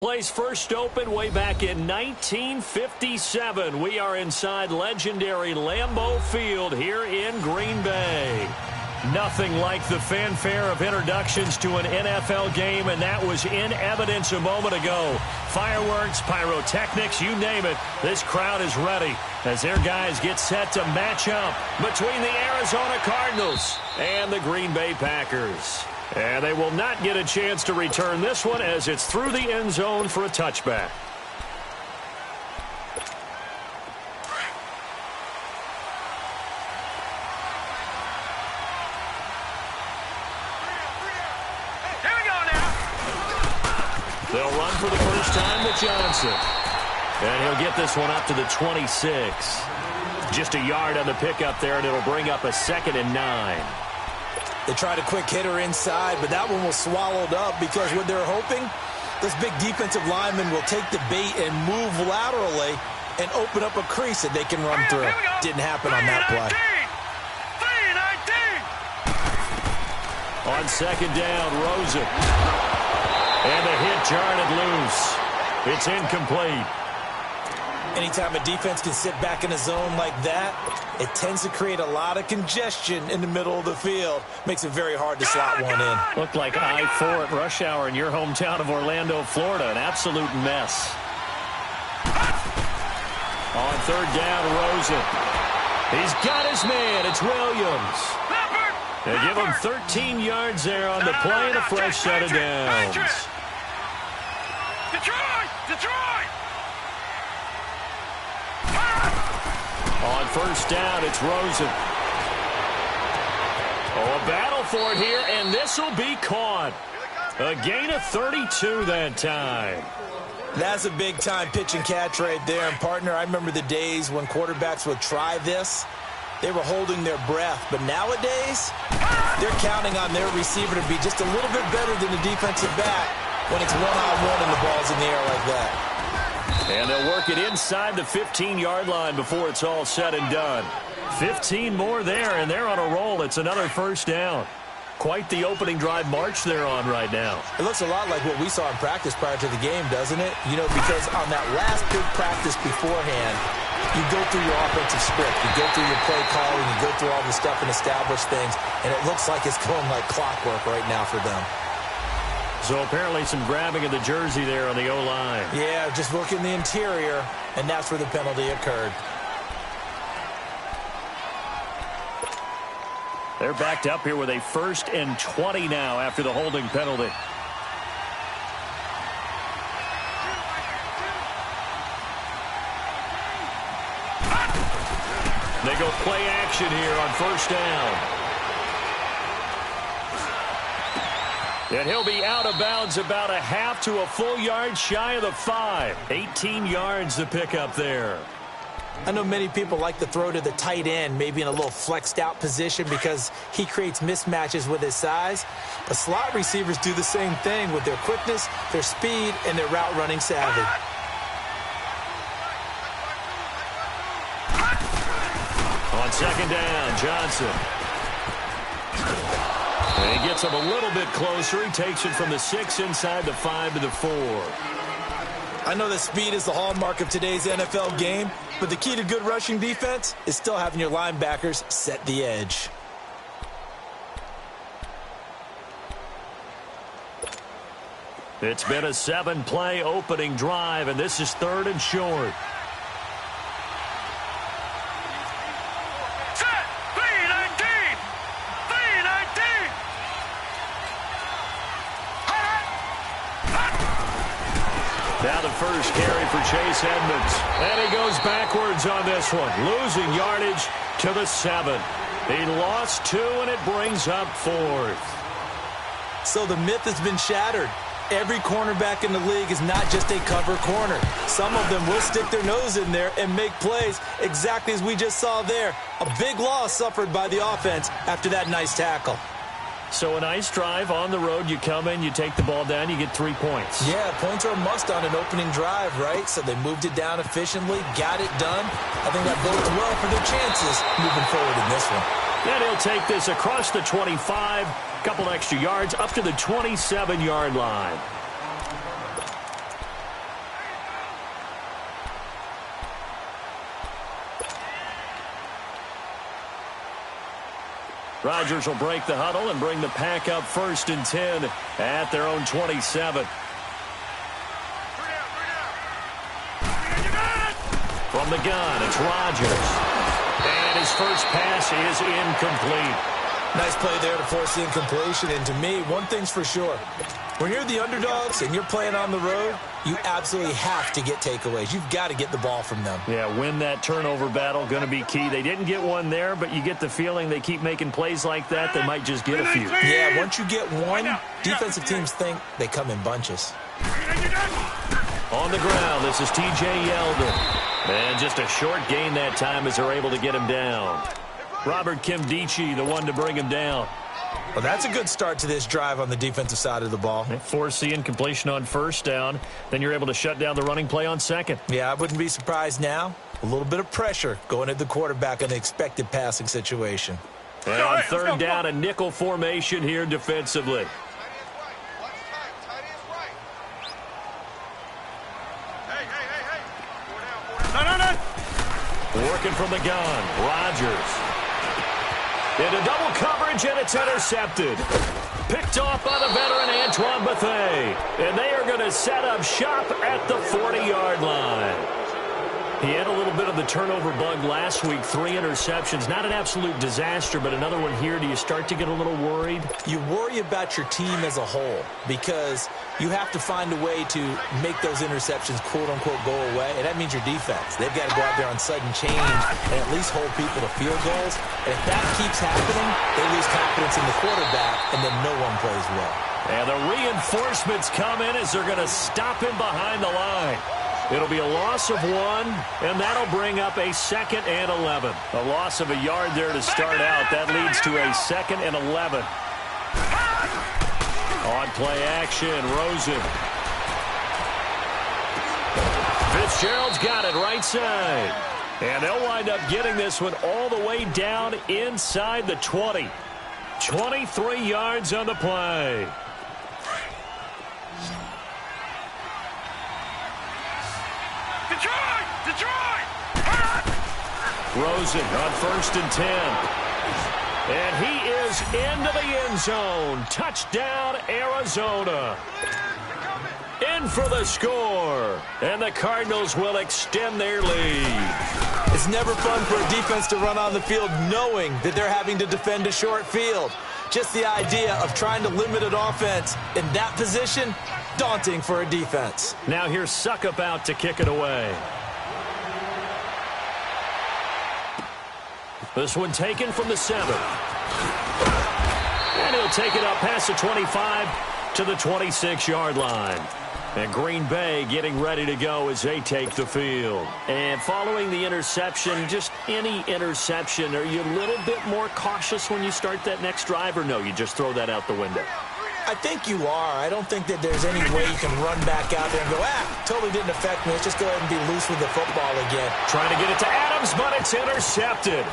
Place first opened way back in 1957. We are inside legendary Lambeau Field here in Green Bay. Nothing like the fanfare of introductions to an NFL game, and that was in evidence a moment ago. Fireworks, pyrotechnics, you name it. This crowd is ready as their guys get set to match up between the Arizona Cardinals and the Green Bay Packers. And they will not get a chance to return this one as it's through the end zone for a touchback. Here we go now. They'll run for the first time with Johnson. And he'll get this one up to the 26. Just a yard on the pickup there, and it'll bring up a 2nd and 9. They tried a quick hitter inside, but that one was swallowed up because what they're hoping, this big defensive lineman will take the bait and move laterally and open up a crease that they can run through. Didn't happen on that play. 3-19. On 2nd down, Rosen. And the hit jarred it loose. It's incomplete. Anytime a defense can sit back in a zone like that, it tends to create a lot of congestion in the middle of the field. Makes it very hard to slot one in. Looked like I-4 at rush hour in your hometown of Orlando, Florida. An absolute mess. On 3rd down, Rosen. He's got his man. It's Williams. They give him 13 yards there on the play and a fresh set of downs. Detroit! On 1st down, it's Rosen. Oh, a battle for it here, and this will be caught. A gain of 32 that time. That's a big-time pitch and catch right there. And, partner, I remember the days when quarterbacks would try this. They were holding their breath. But nowadays, they're counting on their receiver to be just a little bit better than the defensive back when it's one-on-one and the ball's in the air like that. And they'll work it inside the 15-yard line before it's all said and done. 15 more there, and they're on a roll. It's another 1st down. Quite the opening drive march they're on right now. It looks a lot like what we saw in practice prior to the game, doesn't it? You know, because on that last big practice beforehand, you go through your offensive script. You go through your play calling. You go through all the stuff and establish things. And it looks like it's going like clockwork right now for them. So apparently some grabbing of the jersey there on the O-line. Yeah, just working the interior, and that's where the penalty occurred. They're backed up here with a 1st and 20 now after the holding penalty. They go play action here on 1st down. And he'll be out of bounds about a half to a full yard shy of the 5. 18 yards to pick up there. I know many people like to throw to the tight end, maybe in a little flexed out position because he creates mismatches with his size. But slot receivers do the same thing with their quickness, their speed, and their route running savvy. On 2nd down, Johnson. And he gets him a little bit closer. He takes it from the 6 inside the 5 to the 4. I know that speed is the hallmark of today's NFL game, but the key to good rushing defense is still having your linebackers set the edge. It's been a 7-play opening drive, and this is 3rd and short. Now the first carry for Chase Edmonds. And he goes backwards on this one, losing yardage to the 7. He lost 2, and it brings up 4th. So the myth has been shattered. Every cornerback in the league is not just a cover corner. Some of them will stick their nose in there and make plays exactly as we just saw there. A big loss suffered by the offense after that nice tackle. So a nice drive on the road. You come in, you take the ball down, you get 3 points. Yeah, points are a must on an opening drive, right? So they moved it down efficiently, got it done. I think that bodes well for their chances moving forward in this one. Then he'll take this across the 25, couple extra yards, up to the 27-yard line. Rodgers will break the huddle and bring the pack up 1st and 10 at their own 27. From the gun, it's Rodgers. And his first pass is incomplete. Nice play there to force the incompletion. And to me, one thing's for sure. When you're the underdogs and you're playing on the road, you absolutely have to get takeaways. You've got to get the ball from them. Yeah, win that turnover battle, going to be key. They didn't get one there, but you get the feeling they keep making plays like that, they might just get a few. Yeah, once you get one, defensive teams think they come in bunches. On the ground, this is T.J. Yeldon. And just a short gain that time as they're able to get him down. Robert Kimdichie, the one to bring him down. Well, that's a good start to this drive on the defensive side of the ball. Force the incompletion on 1st down. Then you're able to shut down the running play on 2nd. Yeah, I wouldn't be surprised now. A little bit of pressure going at the quarterback in the expected passing situation. And on 3rd down, a nickel formation here defensively. Working from the gun, Rodgers. Into double coverage, and it's intercepted. Picked off by the veteran Antoine Bethea. And they are going to set up shop at the 40-yard line. He had a little bit of the turnover bug last week, 3 interceptions. Not an absolute disaster, but another one here. Do you start to get a little worried? You worry about your team as a whole because you have to find a way to make those interceptions, quote-unquote, go away, and that means your defense. They've got to go out there on sudden change and at least hold people to field goals. And if that keeps happening, they lose confidence in the quarterback, and then no one plays well. And the reinforcements come in as they're going to stop him behind the line. It'll be a loss of 1, and that'll bring up a 2nd and 11. A loss of a yard there to start out. That leads to a 2nd and 11. On play action, Rosen. Fitzgerald's got it right side. And they'll wind up getting this one all the way down inside the 20. 23 yards on the play. Detroit! Rosen on 1st and 10. And he is into the end zone. Touchdown, Arizona. In for the score. And the Cardinals will extend their lead. It's never fun for a defense to run on the field knowing that they're having to defend a short field. Just the idea of trying to limit an offense in that position, daunting for a defense. Now here's Suckup out to kick it away. This one taken from the 7. And he'll take it up past the 25 to the 26-yard line. And Green Bay getting ready to go as they take the field. And following the interception, just any interception, are you a little bit more cautious when you start that next drive, or no, you just throw that out the window? I think you are. I don't think that there's any way you can run back out there and go, totally didn't affect me. Let's just go ahead and be loose with the football again. Trying to get it to Adams, but it's intercepted.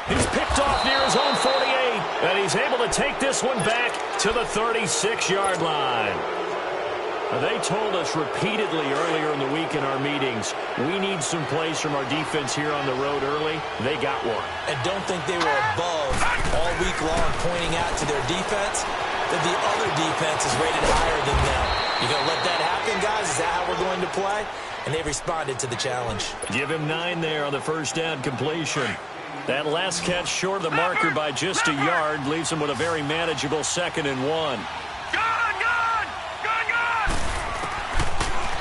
He's picked off near his own 48, and he's able to take this one back to the 36-yard line. They told us repeatedly earlier in the week in our meetings, we need some plays from our defense here on the road early. They got one. And don't think they were above all week long pointing out to their defense that the other defense is rated higher than them. You going to let that happen, guys? Is that how we're going to play? And they responded to the challenge. Give him 9 there on the 1st down completion. That last catch short of the marker by just a yard leaves him with a very manageable 2nd and 1.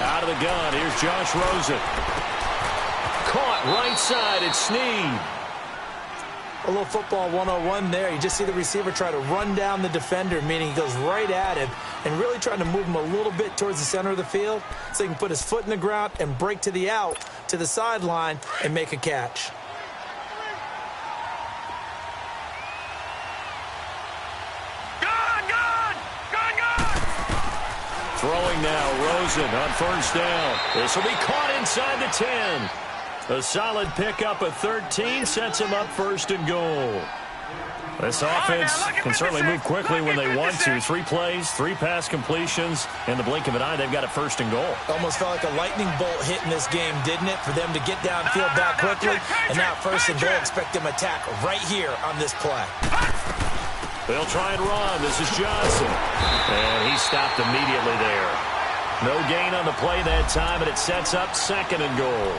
Out of the gun, here's Josh Rosen. Caught right side, it's Snead. A little football 101 there. You just see the receiver try to run down the defender, meaning he goes right at him and really trying to move him a little bit towards the center of the field so he can put his foot in the ground and break to the out, to the sideline, and make a catch. Throwing now, Rosen on 1st down. This will be caught inside the 10. A solid pickup of 13 sets him up 1st and goal. This offense can certainly move quickly when they want to. 3 plays, 3 pass completions. In the blink of an eye, they've got a 1st and goal. Almost felt like a lightning bolt hit in this game, didn't it? For them to get downfield that quickly. And now 1st and goal, expect them to attack right here on this play. They'll try and run. This is Johnson. And he stopped immediately there. No gain on the play that time, and it sets up 2nd and goal.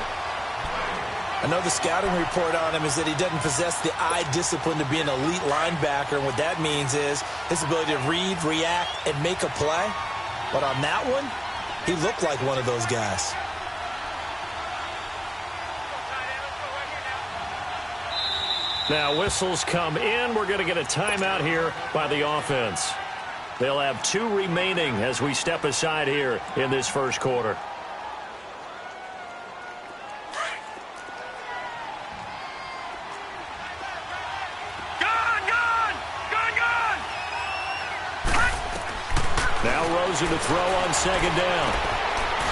I know the scouting report on him is that he doesn't possess the eye discipline to be an elite linebacker. And what that means is his ability to read, react, and make a play. But on that one, he looked like one of those guys. Now whistles come in. We're going to get a timeout here by the offense. They'll have 2 remaining as we step aside here in this first quarter. Now Rosen to throw on 2nd down.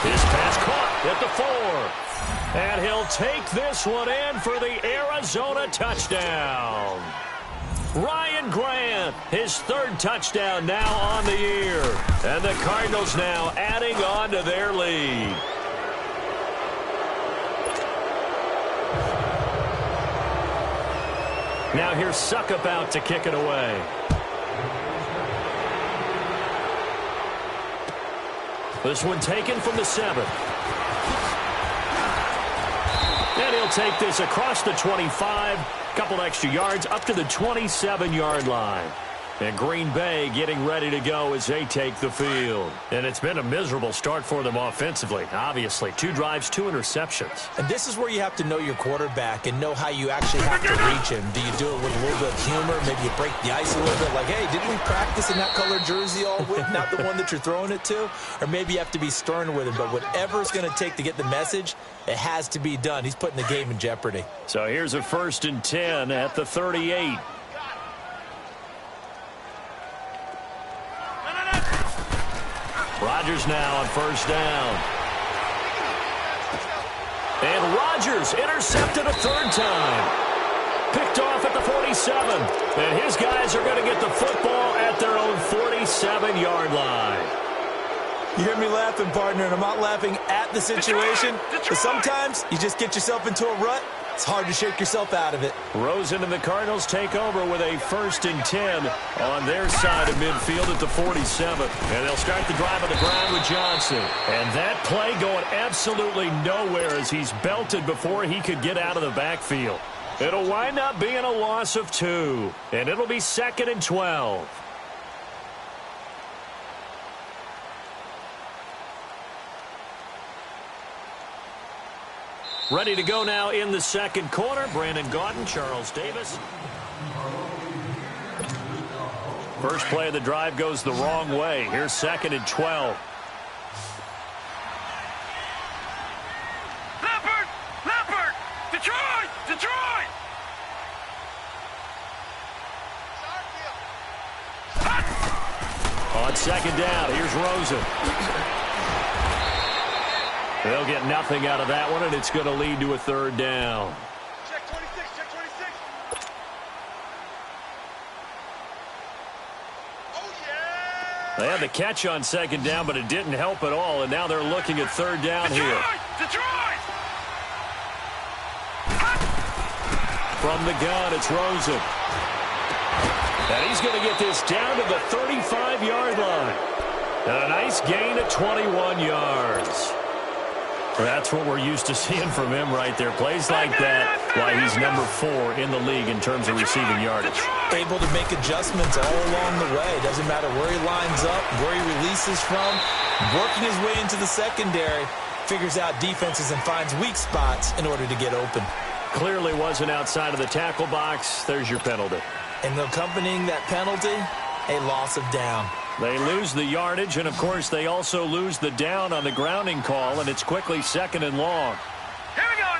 His pass caught at the 4. And he'll take this one in for the Arizona touchdown. Ryan Grant, his 3rd touchdown now on the year. And the Cardinals now adding on to their lead. Now here's Suckup out to kick it away. This one taken from the 7. And he'll take this across the 25, couple extra yards up to the 27-yard line. And Green Bay getting ready to go as they take the field. And it's been a miserable start for them offensively, obviously. 2 drives, 2 interceptions. And this is where you have to know your quarterback and know how you actually have to reach him. Do you do it with a little bit of humor? Maybe you break the ice a little bit like, hey, didn't we practice in that color jersey all week, not the one that you're throwing it to? Or maybe you have to be stern with him. But whatever it's going to take to get the message, it has to be done. He's putting the game in jeopardy. So here's a 1st and 10 at the 38. Rodgers now on 1st down. And Rodgers intercepted a 3rd time. Picked off at the 47. And his guys are going to get the football at their own 47-yard line. You hear me laughing, partner, and I'm not laughing at the situation. But sometimes you just get yourself into a rut. It's hard to shake yourself out of it. Rosen and the Cardinals take over with a 1st and 10 on their side of midfield at the 47. And they'll start the drive on the ground with Johnson. And that play going absolutely nowhere as he's belted before he could get out of the backfield. It'll wind up being a loss of 2. And it'll be 2nd and 12. Ready to go now in the 2nd quarter. Brandon Gaudin, Charles Davis. First play of the drive goes the wrong way. Here's 2nd and 12. Leopard! Detroit! On 2nd down, here's Rosen. They'll get nothing out of that one, and it's going to lead to a 3rd down. Check 26, check 26. Oh, yeah! They had the catch on 2nd down, but it didn't help at all, and now they're looking at 3rd down here. Detroit! From the gun, it's Rosen. And he's going to get this down to the 35-yard line. And a nice gain of 21 yards. That's what we're used to seeing from him right there. Plays like that, why he's number 4 in the league in terms of receiving yardage. Able to make adjustments all along the way. Doesn't matter where he lines up, where he releases from. Working his way into the secondary, figures out defenses and finds weak spots in order to get open. Clearly wasn't outside of the tackle box. There's your penalty. And accompanying that penalty, a loss of down. They lose the yardage, and, of course, they also lose the down on the grounding call, and it's quickly 2nd and long. Here we go now.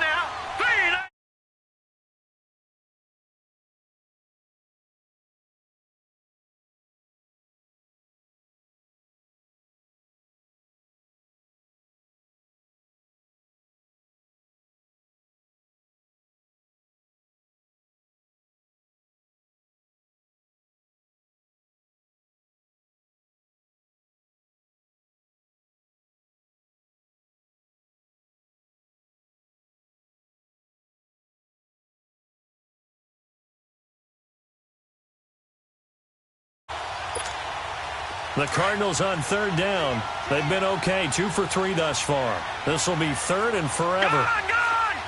The Cardinals on third down. They've been okay, 2 for 3 thus far. This will be third and forever. Gone!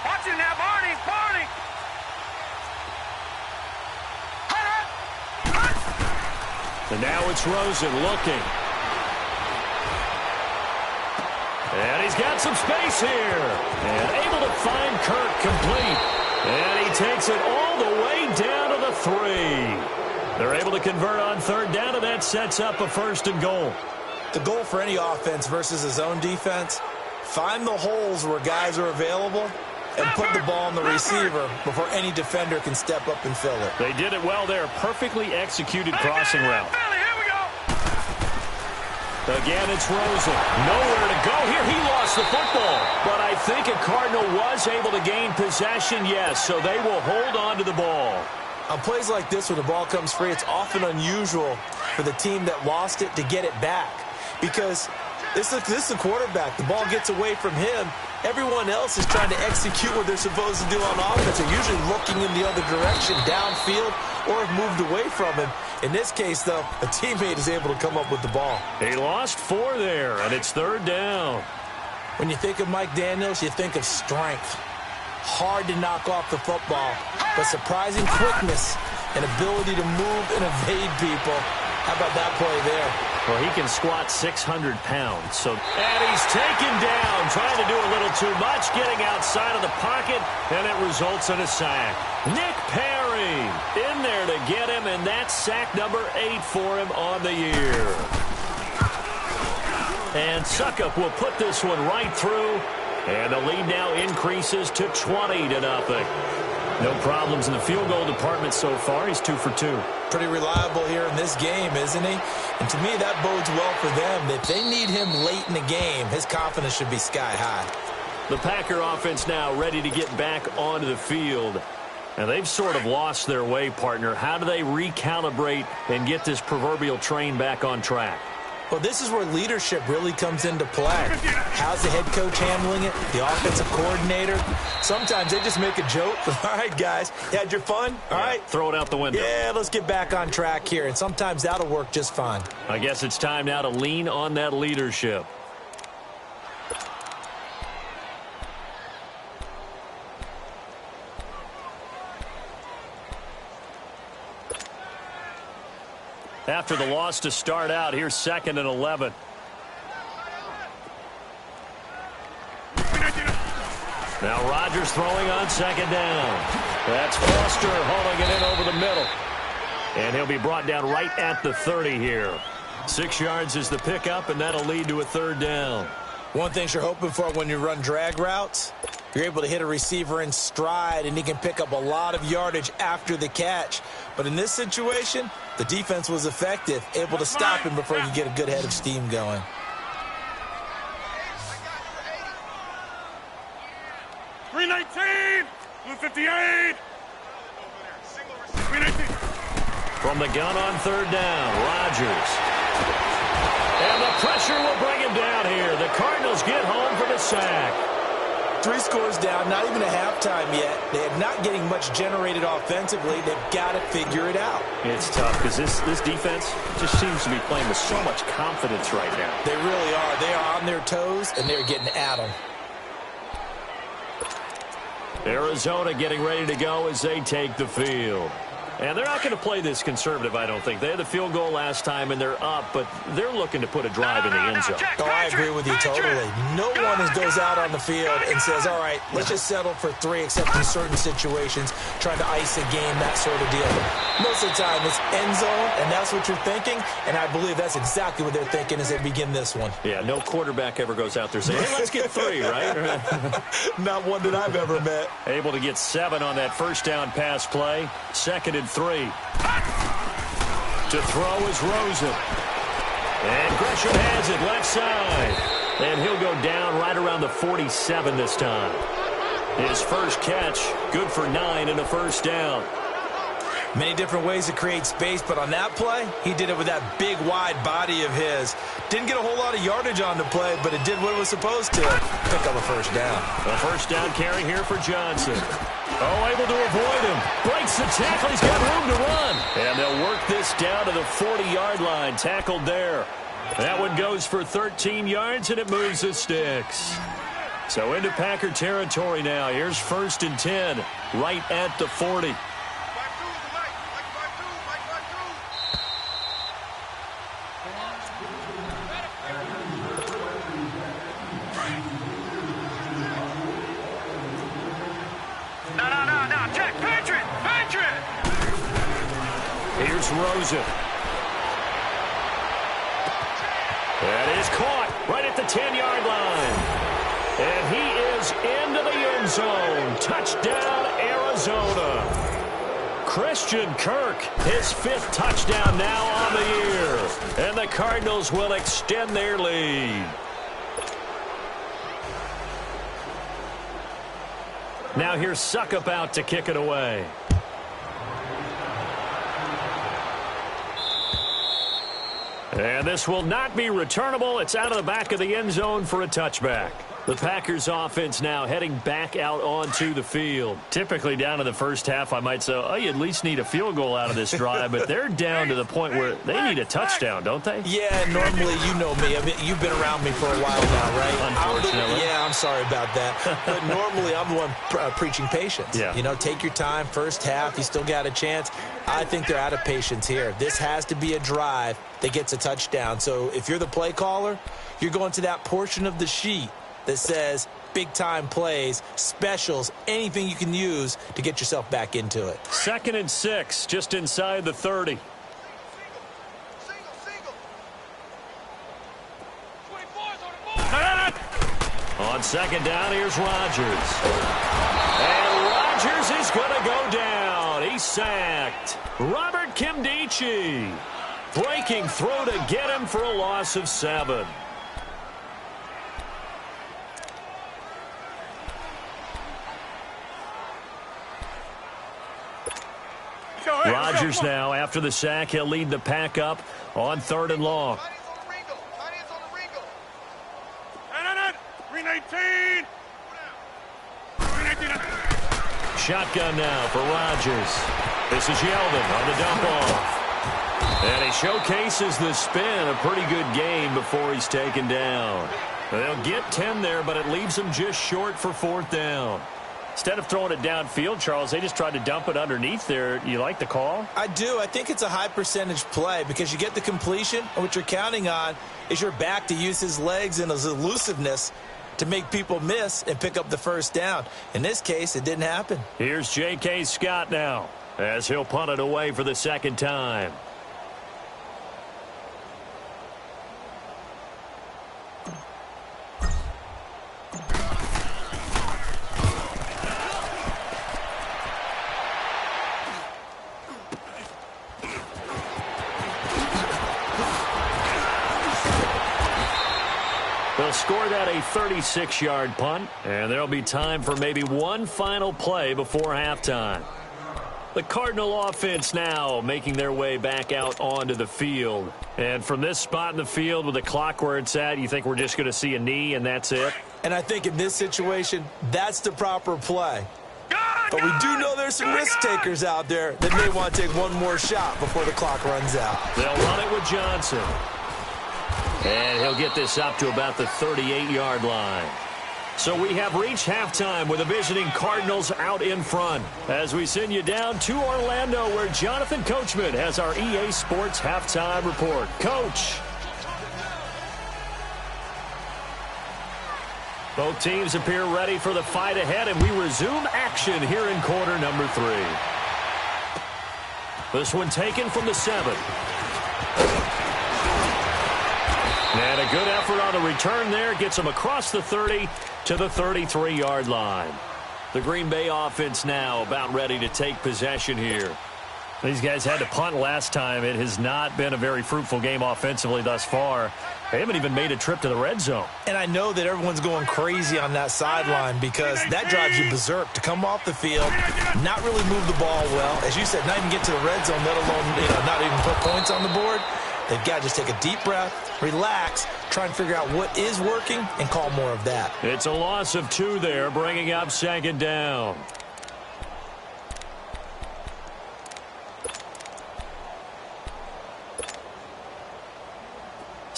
Watch it now, Barney! And now it's Rosen looking. And he's got some space here. And able to find Kirk complete. And he takes it all the way down to the 3. They're able to convert on third down, and that sets up a first and goal. The goal for any offense versus his own defense, find the holes where guys are available and put the ball on the receiver before any defender can step up and fill it. They did it well there. Perfectly executed crossing route. Again, it's Rosen. Nowhere to go here. He lost the football. But I think a Cardinal was able to gain possession, yes, so they will hold on to the ball. On plays like this, when the ball comes free, it's often unusual for the team that lost it to get it back. Because this is the quarterback. The ball gets away from him. Everyone else is trying to execute what they're supposed to do on offense. They're usually looking in the other direction, downfield, or have moved away from him. In this case, though, a teammate is able to come up with the ball. He lost 4 there, and it's third down. When you think of Mike Daniels, you think of strength. Hard to knock off the football, but surprising quickness and ability to move and evade people. How about that play there? Well, he can squat 600 pounds. And he's taken down, trying to do a little too much, getting outside of the pocket, and it results in a sack. Nick Perry in there to get him, and that's sack number 8 for him on the year. And Suckup will put this one right through. And the lead now increases to 20-0. No problems in the field goal department so far. He's 2 for 2. Pretty reliable here in this game, isn't he? And to me, that bodes well for them. If they need him late in the game, his confidence should be sky high. The Packer offense now ready to get back onto the field. And they've sort of lost their way, partner. How do they recalibrate and get this proverbial train back on track? Well, this is where leadership really comes into play. How's the head coach handling it? The offensive coordinator? Sometimes they just make a joke. All right, guys, you had your fun? All right. Throw it out the window. Yeah, let's get back on track here. And sometimes that'll work just fine. I guess it's time now to lean on that leadership. After the loss to start out, here's 2nd and 11. Now Rodgers throwing on 2nd down. That's Foster hauling it in over the middle. And he'll be brought down right at the 30 here. 6 yards is the pickup, and that'll lead to a 3rd down. One thing you're hoping for when you run drag routes, you're able to hit a receiver in stride, and he can pick up a lot of yardage after the catch. But in this situation, the defense was effective, able to stop him before you get a good head of steam going. $319, $258. From the gun on 3rd down, Rodgers. And the pressure will bring him down here. The Cardinals get home for the sack. 3 scores down, not even a halftime yet. They are not getting much generated offensively. They've got to figure it out. It's tough because this defense just seems to be playing with so much confidence right now. They really are. They are on their toes, and they're getting at them. Arizona getting ready to go as they take the field. And they're not going to play this conservative, I don't think. They had the field goal last time, and they're up, but they're looking to put a drive in the end zone. Oh, I agree with you totally. No one goes out on the field and says, all right, let's just settle for 3, except in certain situations, trying to ice a game, that sort of deal. Most of the time, it's end zone, and that's what you're thinking, and I believe that's exactly what they're thinking as they begin this one. Yeah, no quarterback ever goes out there saying, hey, let's get 3, right? Not one that I've ever met. Able to get 7 on that 1st down pass play. 2nd and 3. To throw is Rosen. And Gresham has it left side. And he'll go down right around the 47 this time. His first catch, good for 9 and a 1st down. Many different ways to create space, but on that play, he did it with that big, wide body of his. Didn't get a whole lot of yardage on the play, but it did what it was supposed to. Pick up a 1st down. A 1st down carry here for Johnson. Oh, able to avoid him. Breaks the tackle. He's got room to run. And they'll work this down to the 40-yard line. Tackled there. That one goes for 13 yards, and it moves the sticks. So into Packer territory now. Here's 1st and 10, right at the 40. No, check, Patriot! Here's Rosen. That is caught right at the 10-yard line. And he is into the end zone. Touchdown, Arizona. Christian Kirk, his 5th touchdown now on the year. And the Cardinals will extend their lead. Now here's Suckup out to kick it away. And this will not be returnable. It's out of the back of the end zone for a touchback. The Packers offense now heading back out onto the field. Typically down in the first half, I might say, oh, you at least need a field goal out of this drive, but they're down to the point where they need a touchdown, don't they? Yeah, normally, you know me. I mean, you've been around me for a while now, right? Unfortunately. I'm sorry about that. But normally, I'm the one preaching patience. Yeah. You know, take your time. First half, you still got a chance. I think they're out of patience here. This has to be a drive that gets a touchdown. So if you're the play caller, you're going to that portion of the sheet that says big-time plays, specials, anything you can use to get yourself back into it. 2nd and 6, just inside the 30. On 2nd down, here's Rodgers. And Rodgers is going to go down. He's sacked. Robert Kimdichie breaking through to get him for a loss of 7. Rodgers now, after the sack, he'll lead the pack up on 3rd and long. Shotgun now for Rodgers. This is Yeldon on the dump off. And he showcases the spin, a pretty good game before he's taken down. They'll get 10 there, but it leaves them just short for 4th down. Instead of throwing it downfield, Charles, they just tried to dump it underneath there. You like the call? I do. I think it's a high percentage play because you get the completion, and what you're counting on is your back to use his legs and his elusiveness to make people miss and pick up the 1st down. In this case, it didn't happen. Here's J.K. Scott now as he'll punt it away for the 2nd time. They'll score that a 36-yard punt, and there'll be time for maybe one final play before halftime. The Cardinal offense now making their way back out onto the field. And from this spot in the field with the clock where it's at, you think we're just going to see a knee and that's it? And I think in this situation, that's the proper play. But we do know there's some risk takers out there that may want to take one more shot before the clock runs out. They'll run it with Johnson. And he'll get this up to about the 38-yard line. So we have reached halftime with the visiting Cardinals out in front. As we send you down to Orlando, where Jonathan Coachman has our EA Sports halftime report. Coach. Both teams appear ready for the fight ahead, and we resume action here in quarter number 3. This one taken from the 7. And a good effort on the return there. Gets him across the 30 to the 33-yard line. The Green Bay offense now about ready to take possession here. These guys had to punt last time. It has not been a very fruitful game offensively thus far. They haven't even made a trip to the red zone. And I know that everyone's going crazy on that sideline because that drives you berserk to come off the field, not really move the ball well. As you said, not even get to the red zone, let alone not even put points on the board. They've got to just take a deep breath, relax, try and figure out what is working, and call more of that. It's a loss of 2 there, bringing up 2nd down.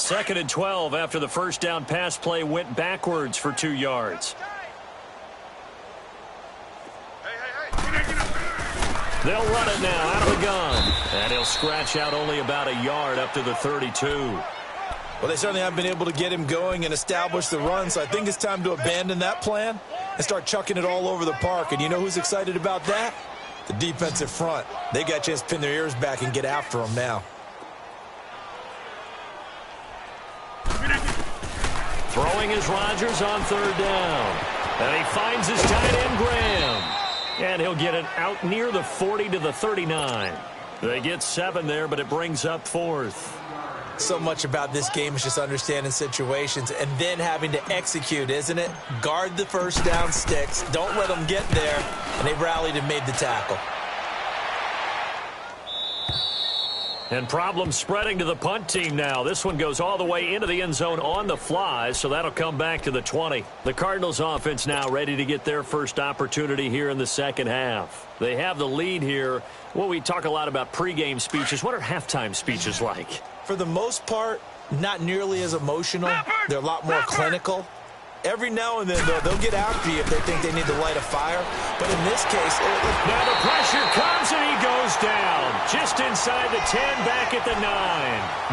2nd and 12 after the first down pass play went backwards for 2 yards. They'll run it now out of the gun. And he'll scratch out only about a yard up to the 32. Well, they certainly haven't been able to get him going and establish the run, so I think it's time to abandon that plan and start chucking it all over the park. And you know who's excited about that? The defensive front. They got a chance to pin their ears back and get after him now. Throwing is Rodgers on 3rd down. And he finds his tight end, Graham. And he'll get it out near the 40 to the 39. They get 7 there, but it brings up 4th. So much about this game is just understanding situations and then having to execute, isn't it? Guard the first down sticks. Don't let them get there. And they rallied and made the tackle. And problems spreading to the punt team now. This one goes all the way into the end zone on the fly, so that'll come back to the 20. The Cardinals offense now ready to get their first opportunity here in the second half. They have the lead here. Well, we talk a lot about pregame speeches. What are halftime speeches like? For the most part, not nearly as emotional. They're a lot more clinical. Every now and then, though, they'll get after you if they think they need to light a fire. But in this case... Now the pressure comes and he goes down. Just inside the 10, back at the 9.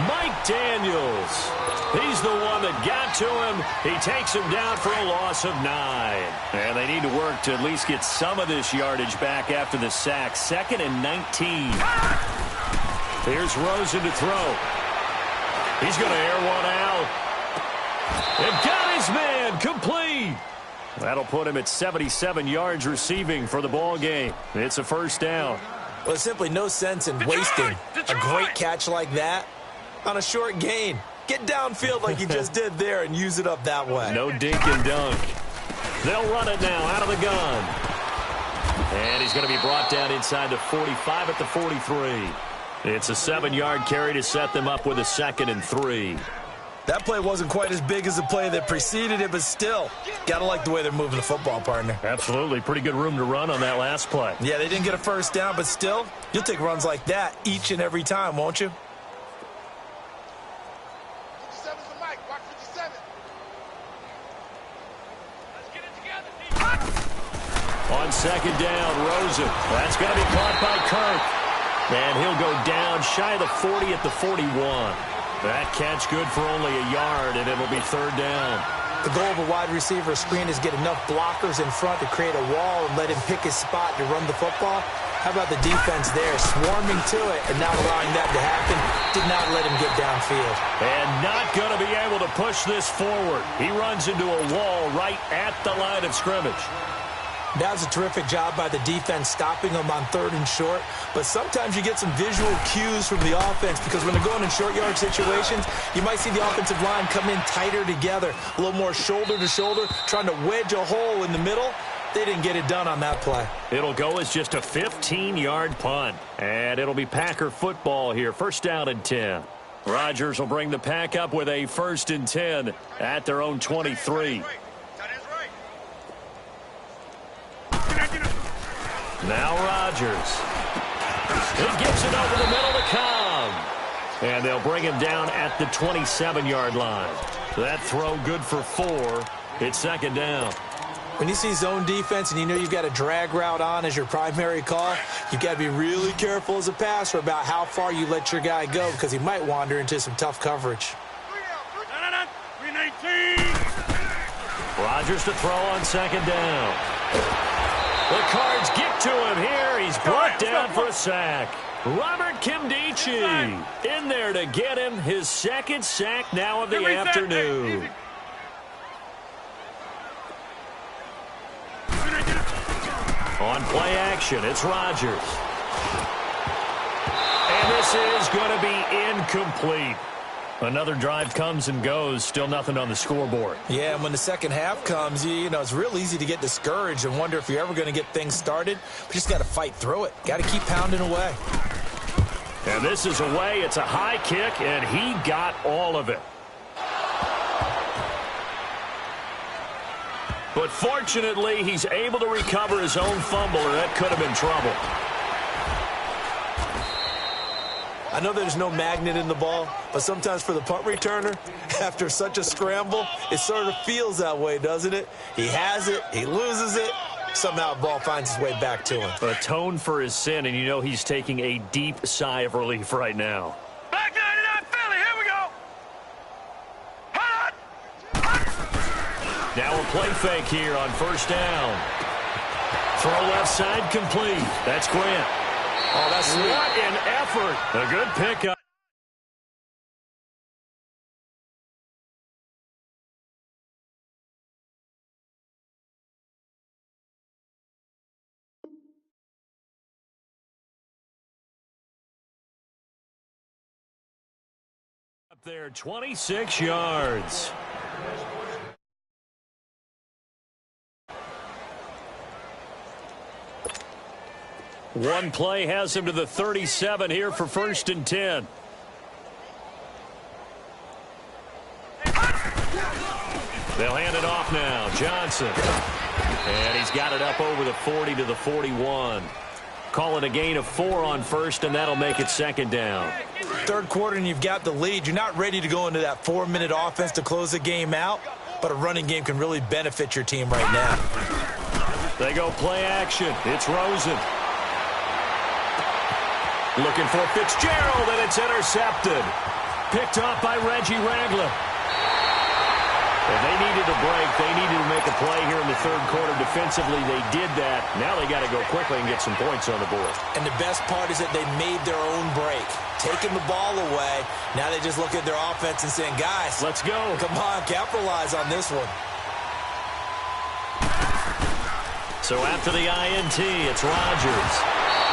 Mike Daniels. He's the one that got to him. He takes him down for a loss of 9. And they need to work to at least get some of this yardage back after the sack. 2nd and 19. Here's Rosen to throw. He's going to air one out. And got his man complete. That'll put him at 77 yards receiving for the ball game. It's a first down. Well, there's simply no sense in wasting a great catch like that on a short gain. Get downfield like you just did there and use it up that way. No dink and dunk. They'll run it now out of the gun. And he's going to be brought down inside the 45 at the 43. It's a 7-yard carry to set them up with a 2nd and 3. That play wasn't quite as big as the play that preceded it, but still, got to like the way they're moving the football, partner. Absolutely. Pretty good room to run on that last play. Yeah, they didn't get a first down, but still, you'll take runs like that each and every time, won't you? 57's the mic. Watch 57. Let's get it together. On 2nd down, Rosen. That's going to be caught by Kirk. And he'll go down shy of the 40 at the 41. That catch good for only a yard, and it'll be 3rd down. The goal of a wide receiver screen is get enough blockers in front to create a wall and let him pick his spot to run the football. How about the defense there, swarming to it and not allowing that to happen? Did not let him get downfield. And not going to be able to push this forward. He runs into a wall right at the line of scrimmage. That was a terrific job by the defense stopping them on 3rd and short. But sometimes you get some visual cues from the offense because when they're going in short yard situations, you might see the offensive line come in tighter together, a little more shoulder to shoulder, trying to wedge a hole in the middle. They didn't get it done on that play. It'll go as just a 15-yard punt. And it'll be Packer football here. 1st down and 10. Rodgers will bring the Pack up with a 1st and 10 at their own 23. Now Rodgers. He gives it over the middle to Cobb. And they'll bring him down at the 27-yard line. That throw good for 4. It's 2nd down. When you see zone defense and you know you've got a drag route on as your primary call, you've got to be really careful as a passer about how far you let your guy go because he might wander into some tough coverage. 319. Rodgers to throw on 2nd down. The Cards get to him here. He's brought down for a sack. Robert Kimdichie in there to get him his 2nd sack now of the afternoon. On play action, it's Rodgers. And this is going to be incomplete. Another drive comes and goes, still nothing on the scoreboard. Yeah, and when the second half comes, you know, it's real easy to get discouraged and wonder if you're ever going to get things started. But you just got to fight through it. Got to keep pounding away. And this is away. It's a high kick, and he got all of it. But fortunately, he's able to recover his own fumble, or that could have been trouble. I know there's no magnet in the ball, but sometimes for the punt returner, after such a scramble, it sort of feels that way, doesn't it? He has it, he loses it, somehow the ball finds its way back to him. Atone for his sin, and you know he's taking a deep sigh of relief right now. Back 99 Philly, here we go. Hot. Now a play fake here on first down. Throw left side complete. That's Grant. Oh, that's sweet. What an effort. A good pickup. Up there, 26 yards. One play has him to the 37 here for 1st and 10. They'll hand it off now. Johnson. And he's got it up over the 40 to the 41. Call it a gain of 4 on first, and that'll make it 2nd down. Third quarter and you've got the lead. You're not ready to go into that 4-minute offense to close the game out, but a running game can really benefit your team right now. They go play action. It's Rosen. Looking for Fitzgerald, and it's intercepted. Picked off by Reggie Ragland. And they needed a break. They needed to make a play here in the third quarter. Defensively, they did that. Now they got to go quickly and get some points on the board. And the best part is that they made their own break. Taking the ball away. Now they just look at their offense and saying, guys, let's go. Come on, capitalize on this one. So after the INT, it's Rodgers.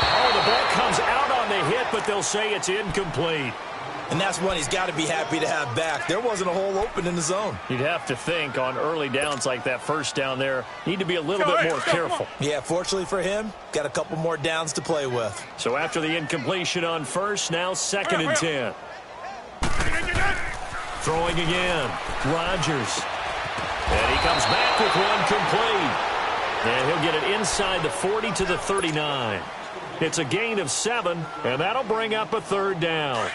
Oh, the ball comes out on the hit, but they'll say it's incomplete. And that's one he's got to be happy to have back. There wasn't a hole open in the zone. You'd have to think on early downs like that first down there, need to be a little bit more careful. Yeah, fortunately for him, got a couple more downs to play with. So after the incompletion on first, now 2nd and 10. Throwing again, Rodgers. And he comes back with one complete. And he'll get it inside the 40 to the 39. It's a gain of 7, and that'll bring up a 3rd down.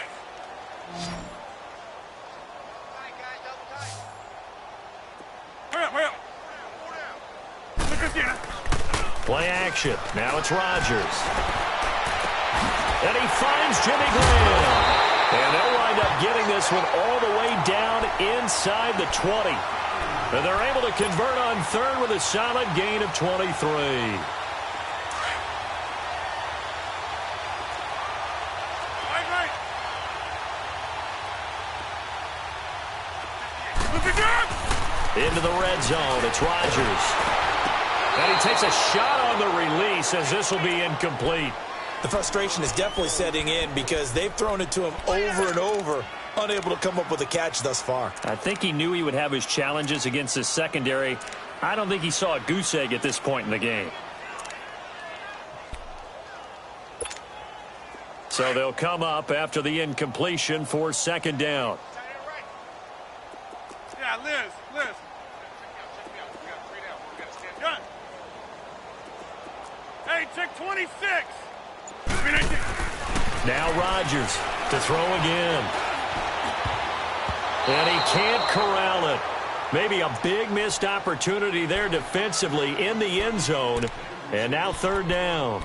Play action. Now it's Rodgers. And he finds Jimmy Graham. And they'll wind up getting this one all the way down inside the 20. And they're able to convert on 3rd with a solid gain of 23. Into the red zone. It's Rodgers. And he takes a shot on the release as this will be incomplete. The frustration is definitely setting in because they've thrown it to him over and over, unable to come up with a catch thus far. I think he knew he would have his challenges against his secondary. I don't think he saw a goose egg at this point in the game. So they'll come up after the incompletion for 2nd down. Yeah, Liz. Hey, check 26. Now Rodgers to throw again. And he can't corral it. Maybe a big missed opportunity there defensively in the end zone. And now 3rd down.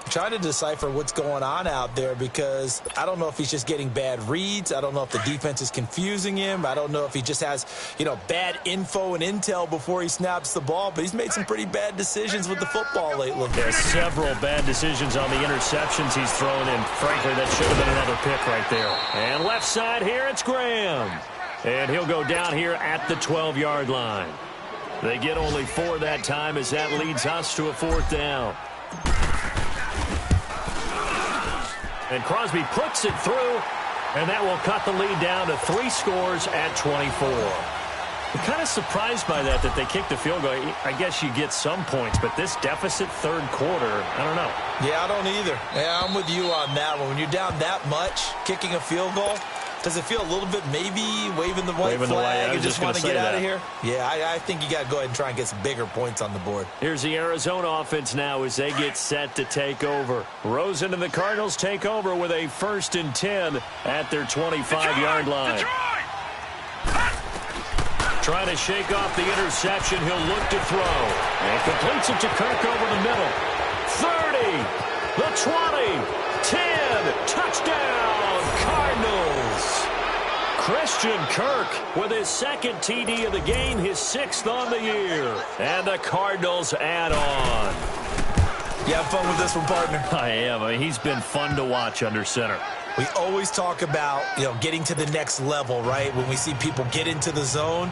Trying to decipher what's going on out there because I don't know if he's just getting bad reads. I don't know if the defense is confusing him. I don't know if he just has, bad info and intel before he snaps the ball. But he's made some pretty bad decisions with the football lately. There's several bad decisions on the interceptions he's thrown in. Frankly, that should have been another pick right there. And left side here, it's Graham. And he'll go down here at the 12-yard line. They get only 4 that time as that leads us to a 4th down. And Crosby puts it through, and that will cut the lead down to 3 scores at 24. I'm kind of surprised by that they kicked the field goal. I guess you get some points, but this deficit third quarter, I don't know. Yeah, I don't either. Yeah, I'm with you on that one. When you're down that much, kicking a field goal, Does it feel a little bit maybe waving the white flag and just want to get out of here? Yeah, I think you got to go ahead and try and get some bigger points on the board. Here's the Arizona offense now as they get set to take over. Rosen and the Cardinals take over with a 1st and 10 at their 25-yard line. Trying to shake off the interception. He'll look to throw. And completes it to Kirk over the middle. 30, the 20, 10, touchdown, Cardinals. Christian Kirk with his 2nd TD of the game, his 6th on the year. And the Cardinals add on. You have fun with this one, partner? I am. I mean, he's been fun to watch under center. We always talk about, getting to the next level, right? When we see people get into the zone,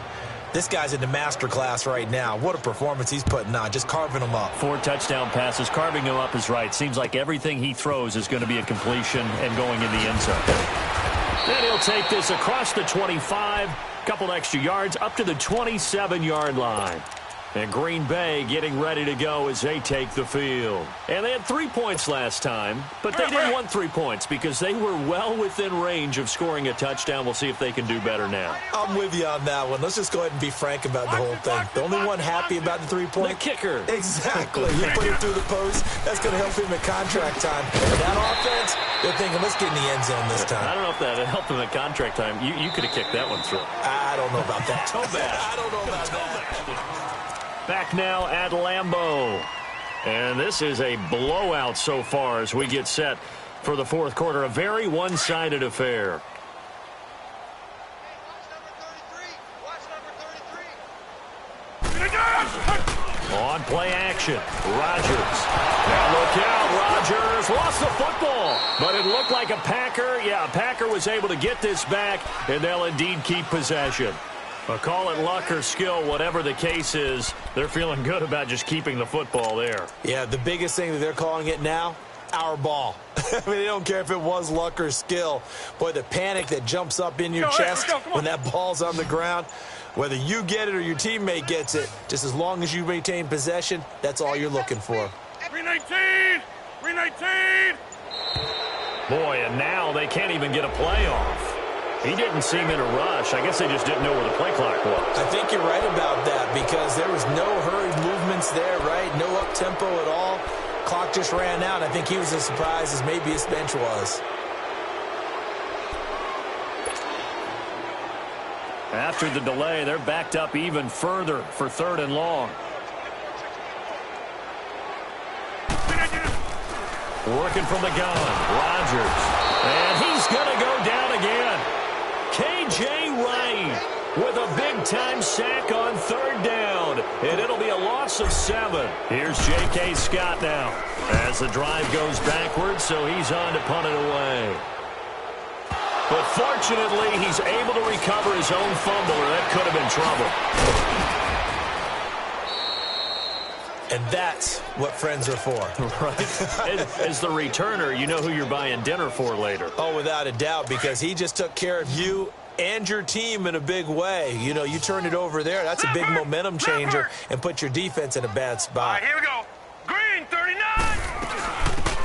this guy's in the master class right now. What a performance he's putting on, just carving them up. 4 touchdown passes. Carving him up is right. Seems like everything he throws is going to be a completion and going in the end zone. Then he'll take this across the 25, couple extra yards, up to the 27-yard line. And Green Bay getting ready to go as they take the field. And they had 3 points last time, but they didn't want 3 points because they were well within range of scoring a touchdown. We'll see if they can do better now. I'm with you on that one. Let's just go ahead and be frank about the whole thing. The only one happy about the 3-point? The kicker. Exactly. You put him through the post. That's going to help him at contract time. And that offense, they're thinking, let's get in the end zone this time. I don't know if that helped him at contract time. You could have kicked that one through. I don't know about that. I don't know about that. Back now at Lambeau. And this is a blowout so far as we get set for the 4th quarter. A very one-sided affair. On play action, Rodgers. Now look out, Rodgers lost the football, but it looked like a Packer. Yeah, a Packer was able to get this back, and they'll indeed keep possession. Call it luck or skill, whatever the case is, they're feeling good about just keeping the football there. Yeah, the biggest thing that they're calling it now, our ball. I mean, they don't care if it was luck or skill. Boy, the panic that jumps up in your chest when that ball's on the ground, whether you get it or your teammate gets it, just as long as you maintain possession, that's all you're looking for. 319! 319! Boy, and now they can't even get a play off. He didn't seem in a rush. I guess they just didn't know where the play clock was. I think you're right about that because there was no hurried movements there, right? No up-tempo at all. Clock just ran out. I think he was as surprised as maybe his bench was. After the delay, they're backed up even further for 3rd and long. Working from the gun, Rodgers. And he's going to go down again. K.J. Wright with a big-time sack on 3rd down. And it'll be a loss of 7. Here's J.K. Scott now as the drive goes backwards, so he's on to punt it away. But fortunately, he's able to recover his own fumble, or that could have been trouble. And that's what friends are for. Right. As the returner, you know who you're buying dinner for later. Oh, without a doubt, because he just took care of you and your team in a big way. You know, you turned it over there. That's a big momentum changer and put your defense in a bad spot. All right, here we go. Green, 39.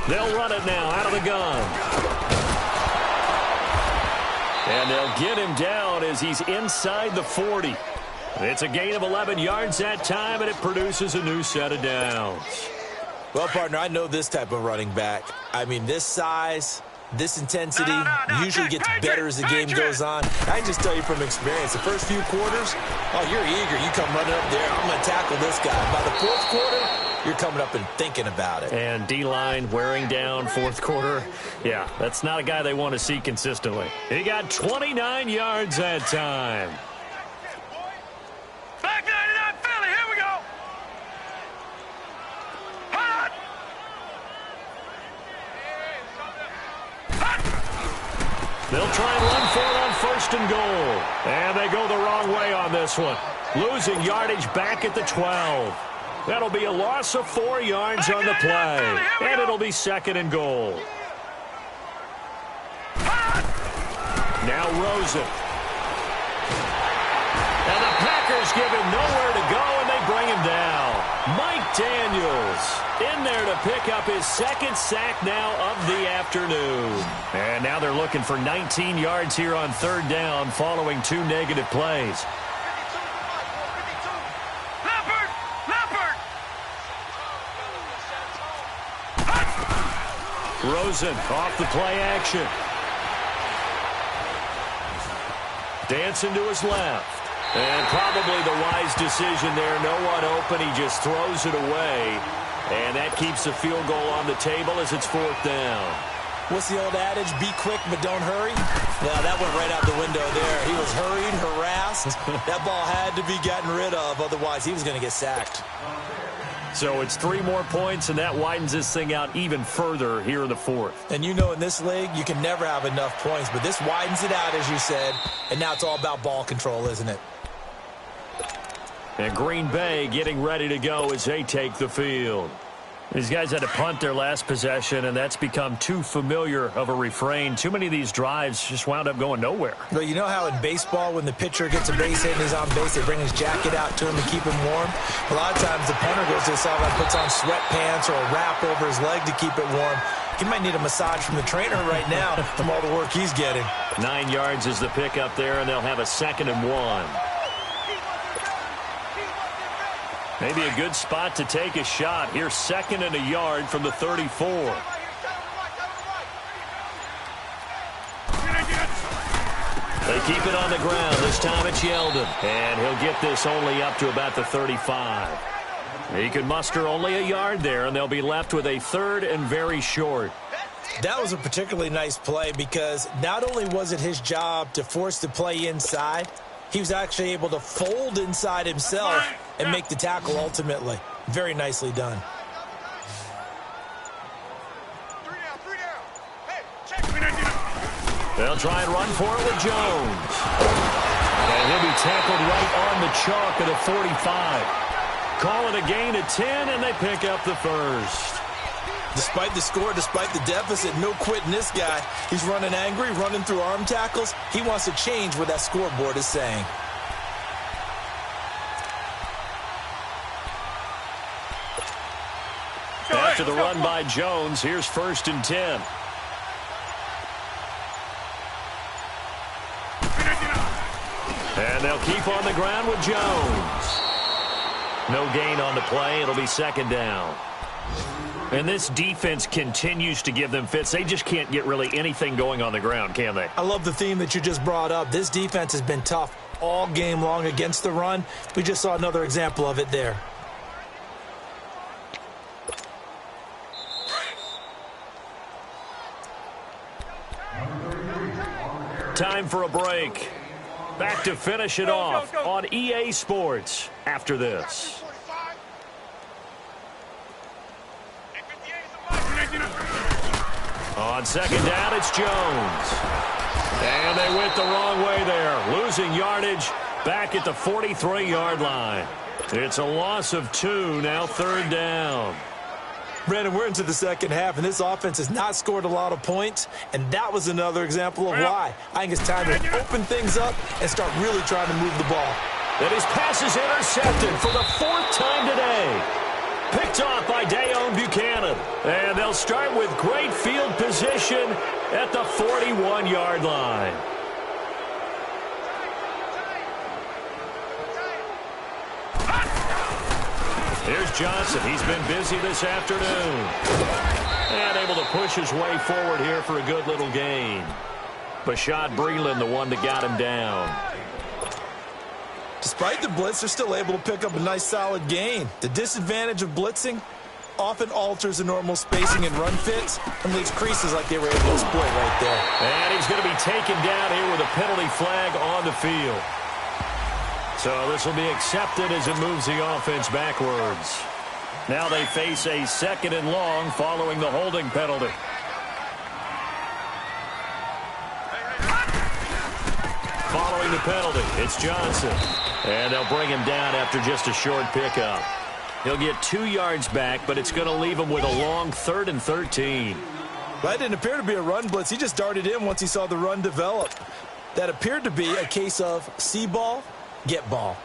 They'll run it now out of the gun. And they'll get him down as he's inside the 40. It's a gain of 11 yards that time, and it produces a new set of downs. Well, partner, I know this type of running back. I mean, this size, this intensity usually gets better as the game goes on. I can just tell you from experience, the first few quarters, oh, you're eager. You come running up there, I'm going to tackle this guy. By the 4th quarter, you're coming up and thinking about it. And D-line wearing down 4th quarter. Yeah, that's not a guy they want to see consistently. He got 29 yards that time. Back 99 Philly, here we go. Hot. They'll try and run for it on 1st and goal. And they go the wrong way on this one. Losing yardage back at the 12. That'll be a loss of 4 yards on the play. And it'll be 2nd and goal. Now Rosen. And the Packers give him nowhere to go, and they bring him down. Mike Daniels in there to to pick up his second sack now of the afternoon. And now they're looking for 19 yards here on third down following 2 negative plays. Rosen off the play action. Dancing to his left. And probably the wise decision there. No one open. He just throws it away. And that keeps the field goal on the table as it's fourth down. What's the old adage? Be quick, but don't hurry. Yeah, that went right out the window there. He was hurried, harassed. That ball had to be gotten rid of. Otherwise, he was going to get sacked. So it's 3 more points, and that widens this thing out even further here in the fourth. And you know in this league, you can never have enough points. But this widens it out, as you said. And now it's all about ball control, isn't it? And Green Bay getting ready to go as they take the field. These guys had to punt their last possession, and that's become too familiar of a refrain. Too many of these drives just wound up going nowhere. Well, you know how in baseball, when the pitcher gets a base hit and he's on base, they bring his jacket out to him to keep him warm? A lot of times the punter goes to the sideline, puts on sweatpants or a wrap over his leg to keep it warm. He might need a massage from the trainer right now from all the work he's getting. 9 yards is the pickup there, and they'll have a 2nd and 1. Maybe a good spot to take a shot. Here's 2nd and a yard from the 34. They keep it on the ground. This time it's Yeldon. And he'll get this only up to about the 35. He can muster only a yard there, and they'll be left with a 3rd and very short. That was a particularly nice play because not only was it his job to force the play inside, he was actually able to fold inside himself and make the tackle ultimately. Very nicely done. They'll try and run for it with Jones. And he'll be tackled right on the chalk of the 45. Call it a gain of 10, and they pick up the first. Despite the score, despite the deficit, no quitting this guy. He's running angry, running through arm tackles. He wants to change what that scoreboard is saying. After the run by Jones, here's 1st and 10. And they'll keep on the ground with Jones. No gain on the play. It'll be 2nd down. And this defense continues to give them fits. They just can't get really anything going on the ground, can they? I love the theme that you just brought up. This defense has been tough all game long against the run. We just saw another example of it there. Time for a break. Back to finish it off on EA Sports after this. On 2nd down, it's Jones. And they went the wrong way there. Losing yardage back at the 43-yard line. It's a loss of 2, now 3rd down. Brandon, we're into the second half, and this offense has not scored a lot of points, and that was another example of why. I think it's time to open things up and start really trying to move the ball. And his pass is intercepted for the 4th time today. Picked off by Dayon Buchanan. And they'll start with great field position at the 41-yard line. Here's Johnson. He's been busy this afternoon. And able to push his way forward here for a good little gain. Bashad Breeland, the one that got him down. Despite the blitz, they're still able to pick up a nice solid gain. The disadvantage of blitzing often alters the normal spacing and run fits and leaves creases like they were able to exploit right there. And he's going to be taken down here with a penalty flag on the field. So this will be accepted as it moves the offense backwards. Now they face a 2nd and long following the holding penalty. Following the penalty, it's Johnson. And they'll bring him down after just a short pickup. He'll get 2 yards back, but it's going to leave him with a long 3rd and 13. That didn't appear to be a run blitz. He just darted in once he saw the run develop. That appeared to be a case of see ball, get ball.